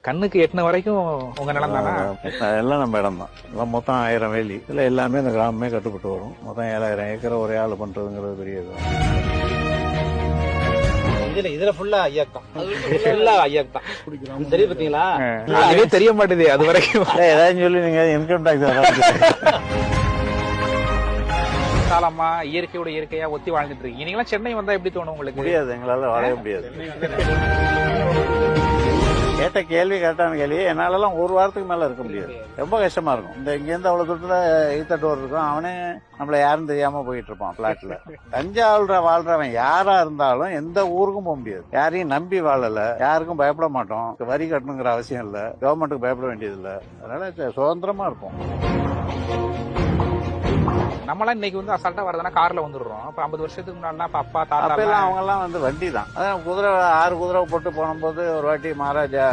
கண்ணுக்கு எட்டின வரைக்கும் உங்க நிலம் தானா? எல்லாம் நம்ம இடம் தான். மொத்தம் 1000 வேலி. இதுல எல்லாமே இந்த கிராமமே கட்டுப்பட்டு வரும். மொத்தம் 7000 ஏக்கர் ஒரே ஆள் பண்றதுங்கிறது பெரிய இது. இதுல ஃபுல்லா ஐயாக்கு தான் தெரியும் பாத்தீங்களா? அதே தெரிய மாட்டேது அது வரைக்கும். ஏதாச்சும் சொல்லி நீங்க இன்கம் டாக்ஸ் காலமா இயற்கையோட இயற்கையா ஒத்தி வாழ்ந்துட்டு இருக்கீங்க. நீங்களாம் சென்னை வந்தா எப்படி தோணும் உங்களுக்கு? முடியாது, எங்களால வாழவே முடியாது. கேட்ட கேள்வி கரெக்டான கேள்வி. என்னாலலாம் ஒரு வாரத்துக்கு மேல இருக்க முடியாது. ரொம்ப கஷ்டமா இருக்கும். இந்த இங்கேருந்து அவ்வளவு தூரத்துல ஈத்தட்டோர் இருக்கும். அவனே நம்மள யாரும் தெரியாம போயிட்டு இருப்பான் பிளாட்ல. தஞ்சாவூர்ல வாழ்றவன் யாரா இருந்தாலும் எந்த ஊருக்கும் போக முடியாது. யாரையும் நம்பி வாழல, யாருக்கும் பயப்பட மாட்டோம். வரி கட்டணுங்கிற அவசியம் இல்ல, கவர்மெண்ட்டுக்கு பயப்பட வேண்டியது இல்ல. அதனால சுதந்திரமா இருப்போம். நம்மளாம் இன்னைக்கு வந்து அசால்ட்டா வரதுனா கார்ல வந்துடுறோம். அப்ப 50 வருஷத்துக்கு முன்னாடி அப்பா தாத்தா அவங்க எல்லாம் வந்து வண்டி தான். அதான் குதிரை 6 குதிரை போட்டு போனும்போது ஒரு வாட்டி மகாராஜா